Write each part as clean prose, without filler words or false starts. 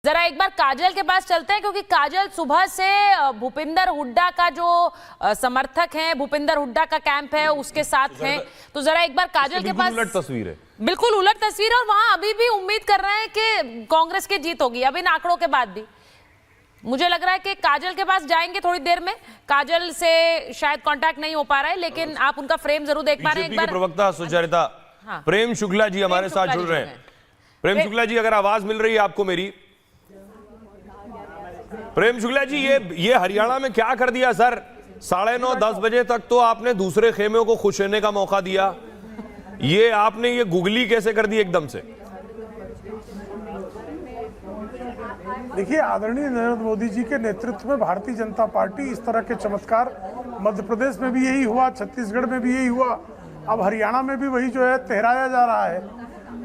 जरा एक बार काजल के पास चलते हैं, क्योंकि काजल सुबह से भूपिंदर हुड्डा का जो समर्थक हैं, भूपिंदर हुड्डा का कैंप है उसके साथ हैं। तो जरा एक बार काजल के पास उलट तस्वीर है, बिल्कुल उलट तस्वीर है, और वहां अभी भी उम्मीद कर रहे हैं कि कांग्रेस की जीत होगी। अब इन आंकड़ों के बाद भी मुझे लग रहा है कि काजल के पास जाएंगे थोड़ी देर में। काजल से शायद कांटेक्ट नहीं हो पा रहा है, लेकिन आप उनका फ्रेम जरूर देख पा रहे हैं। एक बार प्रवक्ता सुचरिता प्रेम शुक्ला जी हमारे साथ जुड़ रहे हैं। प्रेम शुक्ला जी, अगर आवाज मिल रही है आपको मेरी? प्रेम शुक्ला जी, ये हरियाणा में क्या कर दिया सर? 9:30-10 बजे तक तो आपने दूसरे खेमे को खुश रहने का मौका दिया, ये आपने ये गुगली कैसे कर दी एकदम से? देखिए, आदरणीय नरेंद्र मोदी जी के नेतृत्व में भारतीय जनता पार्टी इस तरह के चमत्कार मध्य प्रदेश में भी यही हुआ, छत्तीसगढ़ में भी यही हुआ, अब हरियाणा में भी वही जो है तहराया जा रहा है।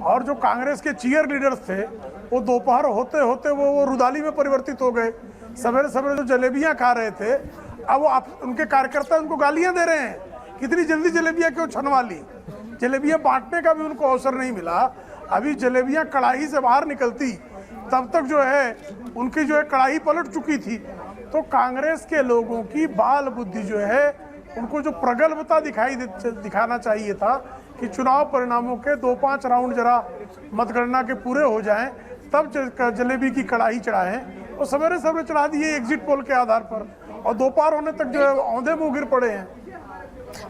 और जो कांग्रेस के चीयर लीडर्स थे वो दोपहर होते होते वो रुदाली में परिवर्तित हो गए। सवेरे सवेरे जो जलेबियां खा रहे थे, अब वो उनके कार्यकर्ता उनको गालियां दे रहे हैं, कितनी जल्दी जलेबियां क्यों छनवा ली। जलेबियां बांटने का भी उनको अवसर नहीं मिला। अभी जलेबियां कढ़ाई से बाहर निकलती तब तक जो है उनकी जो है कढ़ाई पलट चुकी थी। तो कांग्रेस के लोगों की बाल बुद्धि जो है, उनको जो प्रगल्भता दिखाना चाहिए था कि चुनाव परिणामों के 2-5 राउंड जरा मतगणना के पूरे हो जाएं तब जलेबी की कढ़ाई चढ़ाएं, और सवेरे सवेरे चढ़ा दिए एग्जिट पोल के आधार पर, और दोपहर होने तक जो है औंधे मुंह गिर पड़े हैं।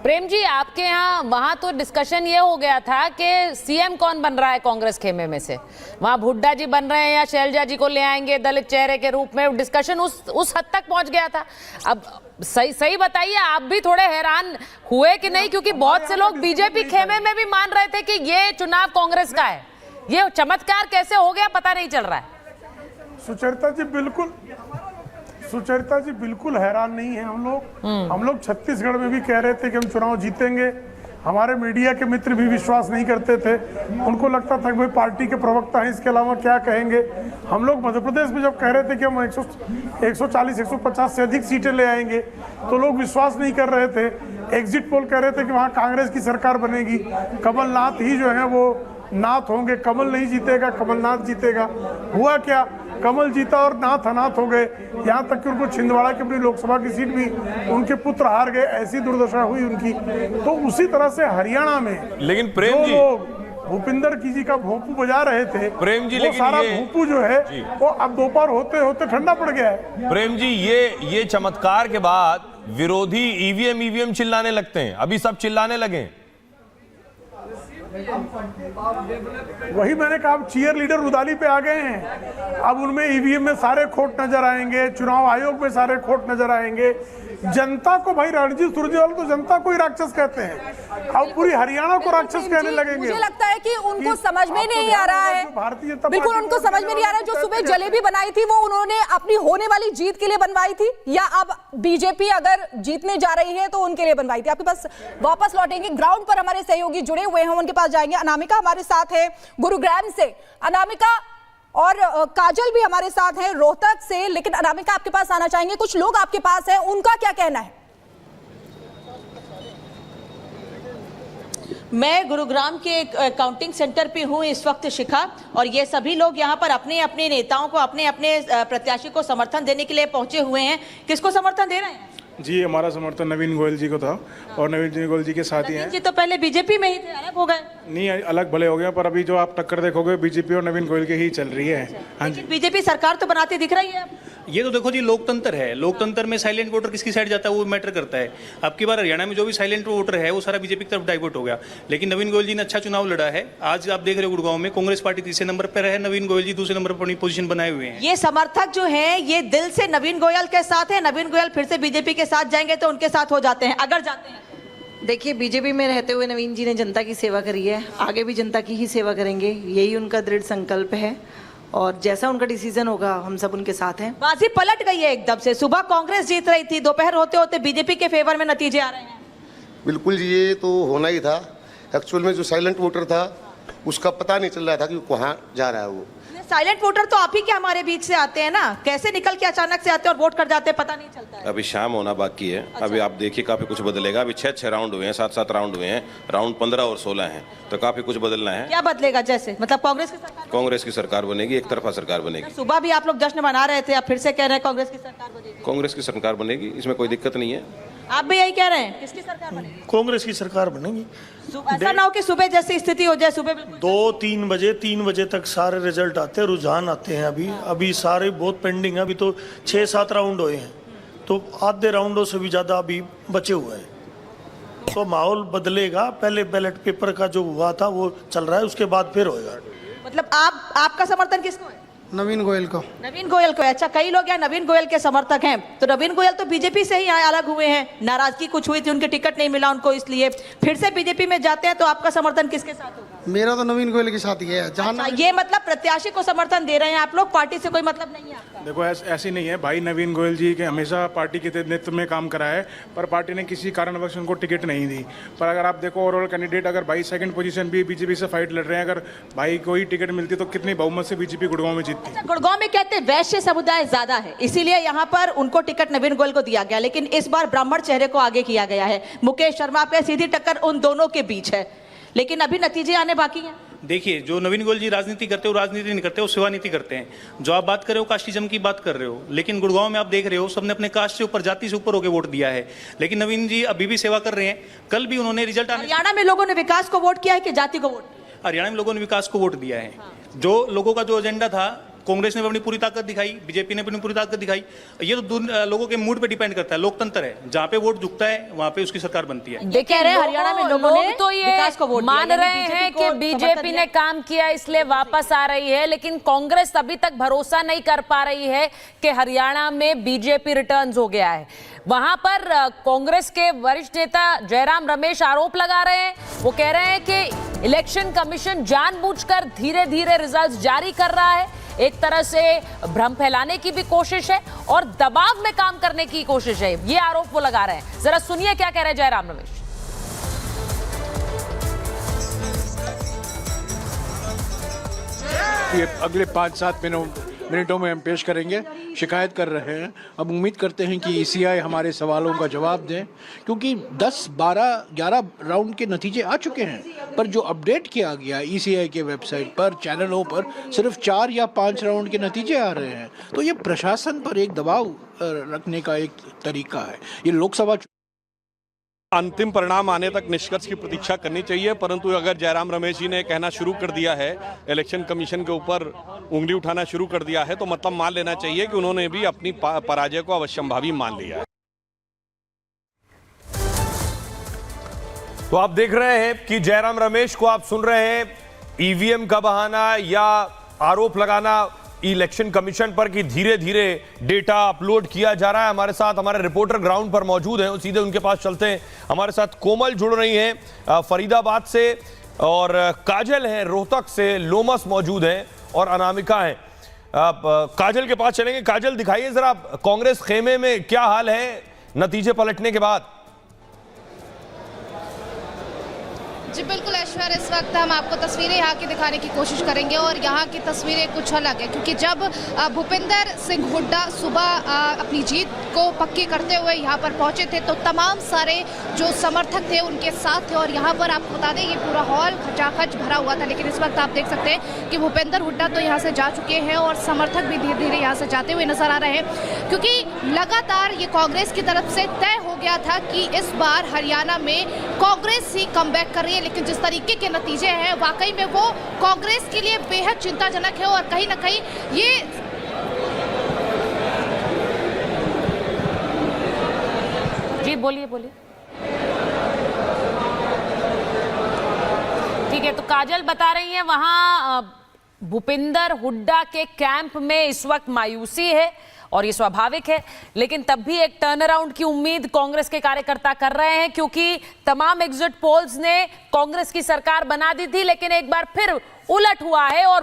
प्रेम जी, आपके यहाँ वहां तो डिस्कशन ये हो गया था कि सीएम कौन बन रहा है कांग्रेस खेमे में से, वहां हुड्डा जी बन रहे हैं या शैलजा जी को ले आएंगे दलित चेहरे के रूप में। डिस्कशन उस हद तक पहुंच गया था। अब सही बताइए, आप भी थोड़े हैरान हुए कि नहीं? क्योंकि बहुत से लोग बीजेपी खेमे में भी मान रहे थे कि ये चुनाव कांग्रेस का है। ये चमत्कार कैसे हो गया पता नहीं चल रहा है। सुचरिता जी बिल्कुल हैरान नहीं है हम लोग छत्तीसगढ़ में भी कह रहे थे कि हम चुनाव जीतेंगे। हमारे मीडिया के मित्र भी विश्वास नहीं करते थे, उनको लगता था कि भाई पार्टी के प्रवक्ता हैं, इसके अलावा क्या कहेंगे। हम लोग मध्य प्रदेश में जब कह रहे थे कि हम 140-150 से अधिक सीटें ले आएंगे, तो लोग विश्वास नहीं कर रहे थे। एग्जिट पोल कह रहे थे कि वहाँ कांग्रेस की सरकार बनेगी, कमलनाथ ही जो है वो नाथ होंगे, कमल नहीं जीतेगा, कमलनाथ जीतेगा। हुआ क्या? कमल जीता और नाथ अनाथ हो गए। यहाँ तक कि उनको छिंदवाड़ा की अपनी लोकसभा की सीट भी उनके पुत्र हार गए, ऐसी दुर्दशा हुई उनकी। तो उसी तरह से हरियाणा में लेकिन प्रेम जी, लोग भूपिंदर जी का भोंपू बजा रहे थे, प्रेम जी, वो सारा भोंपू जो है वो अब दोपहर होते होते ठंडा पड़ गया है। प्रेम जी, ये चमत्कार के बाद विरोधी ईवीएम चिल्लाने लगते हैं, अभी सब चिल्लाने लगे। वही मैंने कहा, चीयर लीडर रुदाली पे आ गए हैं। अब उनमें ईवीएम में सारे खोट नजर आएंगे, चुनाव आयोग में सारे खोट नजर आएंगे। जनता को, भाई रणजीत सुरजेवाला तो जनता को ही राक्षस कहते हैं, अब पूरी हरियाणा को राक्षस कहने लगेंगे। मुझे लगता है कि उनको समझ में नहीं आ रहा है, बिल्कुल उनको समझ में नहीं आ रहा है। जो सुबह जलेबी बनाई थी वो उन्होंने अपनी होने वाली जीत के लिए बनवाई थी, या अब बीजेपी अगर जीतने जा रही है तो उनके लिए बनवाई थी? आपके पास वापस लौटेंगे, ग्राउंड पर हमारे सहयोगी जुड़े हुए हैं, उनके पास जाएंगे। अनामिका हमारे साथ है गुरुग्राम से, अनामिका, और काजल भी हमारे साथ हैं रोहतक से। लेकिन अनामिका, आपके पास आना चाहेंगे, कुछ लोग आपके पास हैं, उनका क्या कहना है? मैं गुरुग्राम के काउंटिंग सेंटर पे हूँ इस वक्त शिखा, और ये सभी लोग यहाँ पर अपने अपने नेताओं को, अपने अपने प्रत्याशी को समर्थन देने के लिए पहुंचे हुए हैं। किसको समर्थन दे रहे हैं? जी, हमारा समर्थन नवीन गोयल जी को था, और नवीन गोयल जी के साथ ही हैं। जी तो पहले बीजेपी में ही थे, अलग हो गए? नहीं, अलग भले हो गए, पर अभी जो आप टक्कर देखोगे बीजेपी और नवीन गोयल के ही चल रही है। हाँ जी, बीजेपी सरकार तो बनाती दिख रही है। ये तो देखो जी, लोकतंत्र है, लोकतंत्र में साइलेंट वोटर किसकी साइड जाता है वो मैटर करता है। अब की बार हरियाणा में जो भी साइलेंट वोटर है वो सारा बीजेपी की तरफ डाइवर्ट हो गया, लेकिन नवीन गोयल जी ने अच्छा चुनाव लड़ा है। आज आप देख रहे हो गुड़गांव में कांग्रेस पार्टी तीसरे नंबर पर है, नवीन गोयल जी दूसरे नंबर पर अपनी पोजीशन बनाए हुए हैं। ये समर्थक जो है ये दिल से नवीन गोयल के साथ है, नवीन गोयल फिर से बीजेपी के साथ जाएंगे तो उनके साथ हो जाते हैं, अगर जाते हैं। देखिए, बीजेपी में रहते हुए नवीन जी ने जनता की सेवा करी है, आगे भी जनता की ही सेवा करेंगे, यही उनका दृढ़ संकल्प है, और जैसा उनका डिसीजन होगा हम सब उनके साथ हैं। बाजी पलट गई है एकदम से, सुबह कांग्रेस जीत रही थी, दोपहर होते होते बीजेपी के फेवर में नतीजे आ रहे हैं। बिल्कुल जी, ये तो होना ही था। एक्चुअल में जो साइलेंट वोटर था उसका पता नहीं चल रहा था कि कहाँ जा रहा है वो। साइलेंट वोटर तो आप ही के हमारे बीच से आते हैं ना, कैसे निकल के अचानक से आते हैं और वोट कर जाते हैं, पता नहीं चलता है। अभी शाम होना बाकी है। अभी आप देखिए काफी कुछ बदलेगा। अभी 6 राउंड हुए हैं, 7 राउंड हुए हैं, राउंड 15 और 16 हैं, तो काफी कुछ बदलना है। क्या बदलेगा? जैसे मतलब कांग्रेस की सरकार बनेगी, एक तरफा सरकार बनेगी। सुबह भी आप लोग जश्न मना रहे थे, अब फिर से कह रहे हैं कांग्रेस की सरकार बनेगी। कांग्रेस की सरकार बनेगी, इसमें कोई दिक्कत नहीं है। आप भी यही कह रहे हैं? किसकी सरकार बनेगी? कांग्रेस की सरकार बनेगी। ऐसा ना हो कि सुबह जैसी स्थिति हो जाए, सुबह 3 बजे तक सारे रिजल्ट आते हैं, रुझान आते हैं। अभी सारे बहुत पेंडिंग है। अभी तो 6-7 राउंड हुए हैं, तो आधे राउंडों से भी ज्यादा अभी बचे हुए हैं। तो माहौल बदलेगा। पहले बैलेट पेपर का जो हुआ था वो चल रहा है, उसके बाद फिर होएगा। मतलब आपका समर्थन किसको है? नवीन गोयल को। नवीन गोयल को। अच्छा, कई लोग यहाँ नवीन गोयल के समर्थक हैं, तो नवीन गोयल तो बीजेपी से ही यहाँ अलग हुए हैं, नाराजगी कुछ हुई थी, उनके टिकट नहीं मिला उनको, इसलिए फिर से बीजेपी में जाते हैं, तो आपका समर्थन किसके साथ होगा? मेरा तो नवीन गोयल के साथ ही है। अच्छा, ये मतलब प्रत्याशी को समर्थन दे रहे हैं आप लोग, पार्टी से कोई मतलब नहीं है आपका? देखो ऐसी नहीं है भाई, नवीन गोयल जी के हमेशा पार्टी के नेतृत्व में काम करा है, पर पार्टी ने किसी कारणवश उनको टिकट नहीं दी। पर अगर आप देखो ओवरऑल कैंडिडेट, अगर भाई सेकंड पोजीशन भी बीजेपी से फाइट लड़ रहे हैं, अगर भाई कोई टिकट मिलती तो कितनी बहुमत से बीजेपी गुड़गांव में जीतती। गुड़गांव में कहते हैं वैश्य समुदाय ज्यादा है, इसीलिए यहाँ पर उनको टिकट नवीन गोयल को दिया गया, लेकिन इस बार ब्राह्मण चेहरे को आगे किया गया है। मुकेश शर्मा पे सीधी टक्कर उन दोनों के बीच है, लेकिन अभी नतीजे आने बाकी हैं। देखिए, जो नवीन गोयल जी राजनीति करते हो, राजनीति नहीं करते हो, सेवा नीति करते हैं। जो आप बात कर रहे हो कास्टिज्म की बात कर रहे हो, लेकिन गुड़गांव में आप देख रहे हो सबने अपने कास्ट से ऊपर, जाति से ऊपर होकर वोट दिया है, लेकिन नवीन जी अभी भी सेवा कर रहे हैं। कल भी उन्होंने रिजल्ट हरियाणा में लोगों ने विकास को वोट किया है कि जाति को वोट? हरियाणा में लोगों ने विकास को वोट दिया है। जो लोगों का जो एजेंडा था, कांग्रेस ने अपनी पूरी ताकत दिखाई, बीजेपी ने अपनी पूरी ताकत दिखाई। ये तो लोगों के मूड पे डिपेंड करता है, लोकतंत्र है, जहाँ पे वोट झुकता है वहाँ पे उसकी सरकार बनती है। ये कह रहे हैं हरियाणा में लोगों ने तो ये विकास को वोट मान रहे हैं कि बीजेपी ने काम किया इसलिए वापस आ रही है, लेकिन कांग्रेस अभी तक भरोसा नहीं कर पा रही है कि हरियाणा में बीजेपी रिटर्न्स हो गया है। वहां पर कांग्रेस के वरिष्ठ नेता जयराम रमेश आरोप लगा रहे हैं, वो कह रहे हैं कि इलेक्शन कमीशन जानबूझकर धीरे धीरे रिजल्ट्स जारी कर रहा है, एक तरह से भ्रम फैलाने की भी कोशिश है और दबाव में काम करने की कोशिश है। ये आरोप वो लगा रहे हैं। जरा सुनिए क्या कह रहे हैं जयराम रमेश। ये अगले 5-7 मिनटों में हम पेश करेंगे। शिकायत कर रहे हैं, अब उम्मीद करते हैं कि ईसीआई हमारे सवालों का जवाब दें, क्योंकि 10, 12, 11 राउंड के नतीजे आ चुके हैं, पर जो अपडेट किया गया ईसीआई के वेबसाइट पर, चैनलों पर, सिर्फ 4 या 5 राउंड के नतीजे आ रहे हैं। तो ये प्रशासन पर एक दबाव रखने का एक तरीका है। ये लोकसभा अंतिम परिणाम आने तक निष्कर्ष की प्रतीक्षा करनी चाहिए, परंतु अगर जयराम रमेश जी ने कहना शुरू कर दिया है, इलेक्शन कमीशन के ऊपर उंगली उठाना शुरू कर दिया है, तो मतलब मान लेना चाहिए कि उन्होंने भी अपनी पराजय को अवश्यंभावी मान लिया है। तो आप देख रहे हैं कि जयराम रमेश को आप सुन रहे हैं, ईवीएम का बहाना या आरोप लगाना इलेक्शन कमीशन पर कि धीरे धीरे डेटा अपलोड किया जा रहा है। हमारे साथ हमारे रिपोर्टर ग्राउंड पर मौजूद हैं, सीधे उनके पास चलते हैं। हमारे साथ कोमल जुड़ रही हैं फरीदाबाद से, और काजल हैं रोहतक से, लोमस मौजूद हैं और अनामिका हैं। काजल के पास चलेंगे। काजल, दिखाइए जरा कांग्रेस खेमे में क्या हाल है नतीजे पलटने के बाद। जी बिल्कुल ऐश्वर्य, इस वक्त हम आपको तस्वीरें यहाँ की दिखाने की कोशिश करेंगे और यहाँ की तस्वीरें कुछ अलग है, क्योंकि जब भूपिंदर सिंह हुड्डा सुबह अपनी जीत को पक्की करते हुए यहाँ पर पहुँचे थे, तो तमाम सारे जो समर्थक थे उनके साथ थे, और यहाँ पर आपको बता दें ये पूरा हॉल खचाखच भरा हुआ था। लेकिन इस वक्त आप देख सकते हैं कि भूपिंदर हुड्डा तो यहाँ से जा चुके हैं और समर्थक भी धीरे धीरे यहाँ से जाते हुए नजर आ रहे हैं, क्योंकि लगातार ये कांग्रेस की तरफ से तय हो गया था कि इस बार हरियाणा में कांग्रेस ही कमबैक कर रही है। लेकिन जिस तरीके के नतीजे हैं वाकई में वो कांग्रेस के लिए बेहद चिंताजनक है, और कहीं ना कहीं ये जी बोलिए ठीक है। तो काजल बता रही है वहां भूपिंदर हुड्डा के कैंप में इस वक्त मायूसी है और ये स्वाभाविक है, लेकिन तब भी एक टर्न अराउंड की उम्मीद कांग्रेस के कार्यकर्ता कर रहे हैं, क्योंकि तमाम एग्जिट पोल्स ने कांग्रेस की सरकार बना दी थी, लेकिन एक बार फिर उलट हुआ है और